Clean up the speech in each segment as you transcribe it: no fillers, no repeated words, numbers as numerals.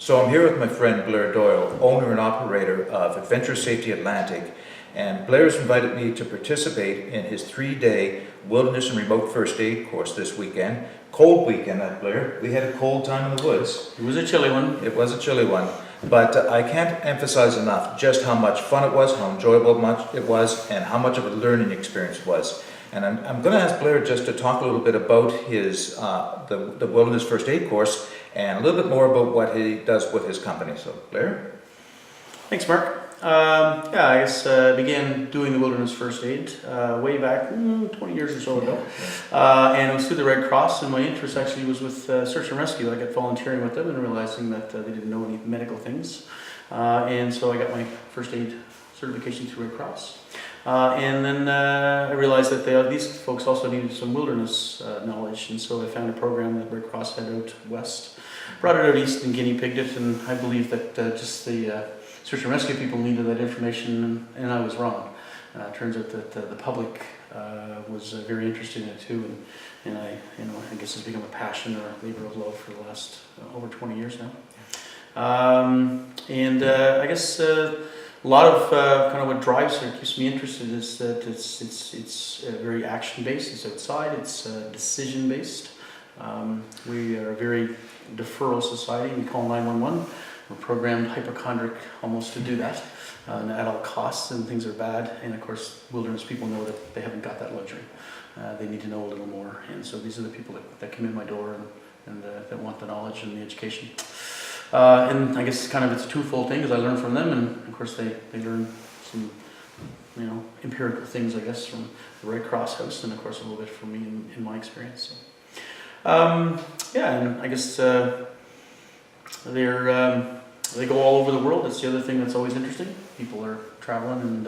So I'm here with my friend Blair Doyle, owner and operator of Adventure Safety Atlantic, and Blair's invited me to participate in his 3-day wilderness and remote first aid course this weekend. Cold weekend, Blair. We had a cold time in the woods. It was a chilly one. It was a chilly one, but I can't emphasize enough just how much fun it was, how enjoyable it was, and how much of a learning experience it was. And I'm going to ask Blair just to talk a little bit about his the wilderness first aid course and a little bit more about what he does with his company. So, Blair? Thanks, Mark. I guess I began doing the wilderness first aid way back 20 years or so ago. And it was through the Red Cross, and my interest actually was with search and rescue. I got volunteering with them and realizing that they didn't know any medical things. And so I got my first aid certification through Red Cross. And then I realized that these folks also needed some wilderness knowledge, and so I found a program that Red Cross had out west, brought it out east and guinea pigged it, and I believe that just the search and rescue people needed that information, and I was wrong. Turns out that the public was very interested in it too, and I guess it's become a passion or a labor of love for the last over 20 years now. I guess a lot of kind of what drives it, keeps me interested, is that it's very action based. It's outside. It's decision based. We are a very deferral society. We call 911. We're programmed hypochondriac almost to do that at all costs, and things are bad. And of course, wilderness people know that they haven't got that luxury. They need to know a little more. And so these are the people that come in my door and that want the knowledge and the education. And I guess kind of it's a twofold thing, because I learn from them, and of course they learn some empirical things, I guess, from the Red Cross house, and of course a little bit from me in my experience. So, and I guess they go all over the world. That's the other thing that's always interesting. People are traveling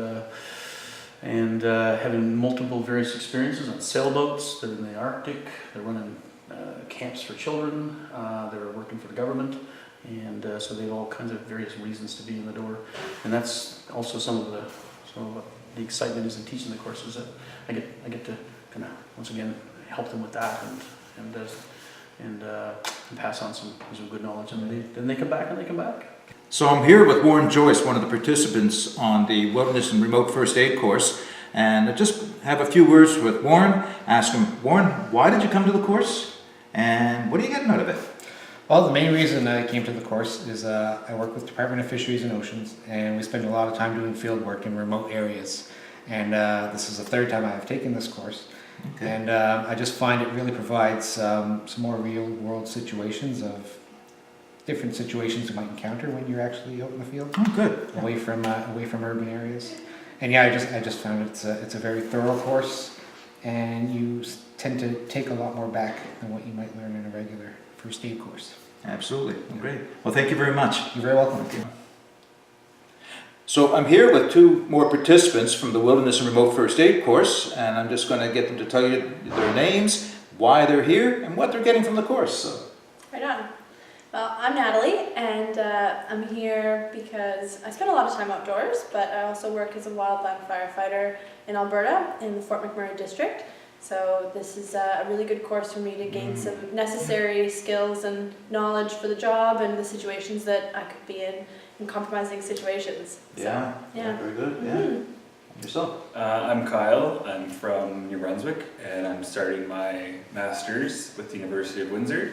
and having multiple various experiences on sailboats. They're in the Arctic. They're running camps for children. They're working for the government. And so they have all kinds of various reasons to be in the door, and that's also some of the excitement is in teaching the courses, that I get to kind of once again help them with that and pass on some good knowledge, and then they come back. So I'm here with Warren Joyce, one of the participants on the wilderness and remote first aid course, and I just have a few words with Warren. Ask him, Warren, why did you come to the course, and what are you getting out of it? Well, the main reason I came to the course is I work with Department of Fisheries and Oceans, and we spend a lot of time doing field work in remote areas. And this is the third time I have taken this course. Okay. And I just find it really provides some more real-world situations of different situations you might encounter when you're actually out in the field. Oh, good. Away from urban areas. And yeah, I just found it's a very thorough course, and you tend to take a lot more back than what you might learn in a regular first aid course. Absolutely. Well, great. Well, thank you very much. You're very welcome. Okay. So I'm here with two more participants from the Wilderness and Remote First Aid course, and I'm just going to get them to tell you their names, why they're here, and what they're getting from the course. So. Right on. Well, I'm Natalie, and I'm here because I spend a lot of time outdoors, but I also work as a wildland firefighter in Alberta in the Fort McMurray district. So this is a really good course for me to gain some necessary skills and knowledge for the job and the situations that I could be in compromising situations. Yeah, so, yeah. Very good. Yeah. Yourself? I'm Kyle. I'm from New Brunswick, and I'm starting my master's with the University of Windsor.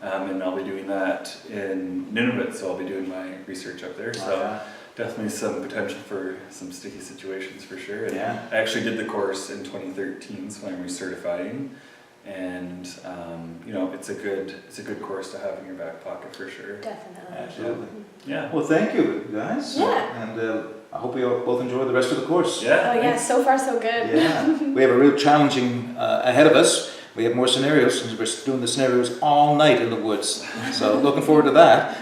And I'll be doing that in Nunavut, so I'll be doing my research up there. So definitely some potential for some sticky situations for sure. And I actually did the course in 2013, so I'm recertifying. And it's a good course to have in your back pocket for sure. Definitely. Absolutely. Yeah. Well, thank you, guys. Yeah. And I hope you both enjoy the rest of the course. Yeah. Oh yeah, so far so good. Yeah. We have a real challenging ahead of us. We have more scenarios, since we're doing the scenarios all night in the woods. So looking forward to that.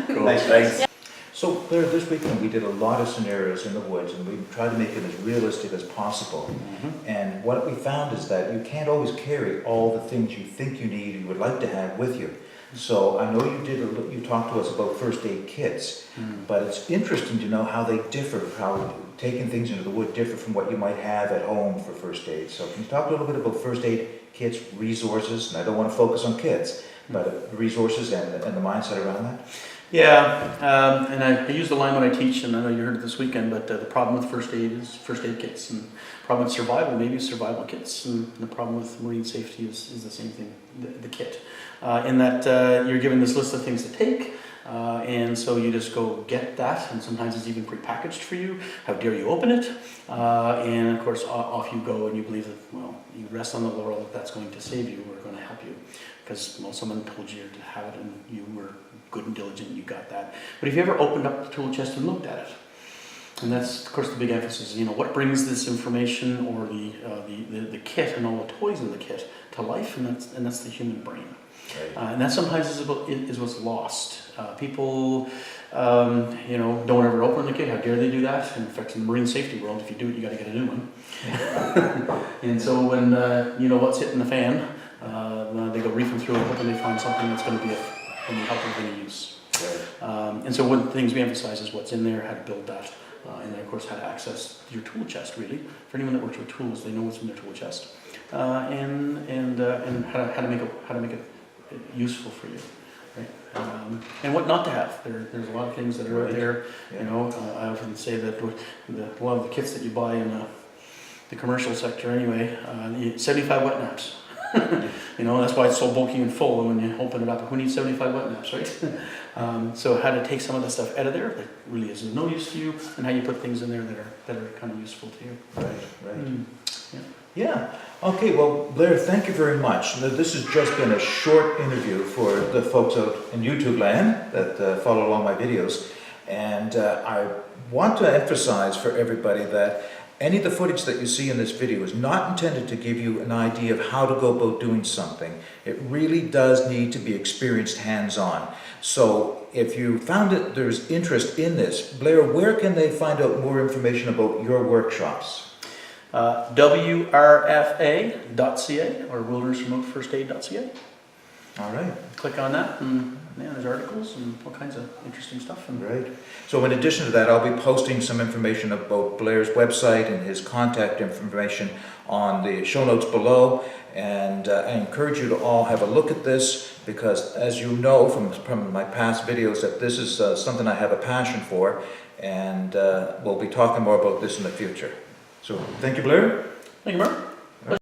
Cool. Thanks. Yeah. So Blair, this weekend we did a lot of scenarios in the woods, and we tried to make it as realistic as possible. Mm-hmm. And what we found is that you can't always carry all the things you think you need, you would like to have with you. So I know you talked to us about first aid kits, but it's interesting to know how they differ, how taking things into the wood differ from what you might have at home for first aid. So can you talk a little bit about first aid kits, resources, and I don't want to focus on kids, about the resources and the mindset around that? Yeah, and I use the line when I teach, and I know you heard it this weekend, but the problem with first aid is first aid kits, and the problem with survival, maybe survival kits, and the problem with marine safety is the same thing, the kit. In that you're given this list of things to take, and so you just go get that, and sometimes it's even prepackaged for you. How dare you open it? And of course, off you go, and you believe that, well, you rest on the laurel that that's going to save you or going to help you, because, well, someone told you to have it, and you were good and diligent, and you got that. But have you ever opened up the tool chest and looked at it? And that's, of course, the big emphasis. You know, what brings this information or the kit and all the toys in the kit to life, and that's the human brain. Right. And that sometimes is what's lost. People, you know, don't ever open the kit. How dare they do that? In fact, in the marine safety world, if you do it, you got to get a new one. And so when you know what's hitting the fan, they go reefing through it, hoping they find something that's going to be any help of any use. Right. And so one of the things we emphasize is what's in there, how to build that, and then of course how to access your tool chest. Really, for anyone that works with tools, they know what's in their tool chest, and how to make it useful for you, right? And what not to have. There's a lot of things that are out there. Yeah. You know, I often say that a lot of the kits that you buy in the commercial sector, anyway, 75 wet naps. You know, that's why it's so bulky and full. And when you open it up, who needs 75 wet naps, right? So how to take some of the stuff out of there that really is of no use to you, and how you put things in there that are kind of useful to you. Right. Yeah. Okay, well, Blair, thank you very much. Now, this has just been a short interview for the folks out in YouTube land that follow along my videos. And I want to emphasize for everybody that any of the footage that you see in this video is not intended to give you an idea of how to go about doing something. It really does need to be experienced hands-on. So if you found that there's interest in this, Blair, where can they find out more information about your workshops? wrfa.ca or wildernessremotefirstaid.ca. All right. Click on that, and yeah, there's articles and all kinds of interesting stuff. And Right. So in addition to that, I'll be posting some information about Blair's website and his contact information on the show notes below. And I encourage you to all have a look at this, because as you know from my past videos that this is something I have a passion for, and we'll be talking more about this in the future. So thank you, Blair. Thank you, Mark.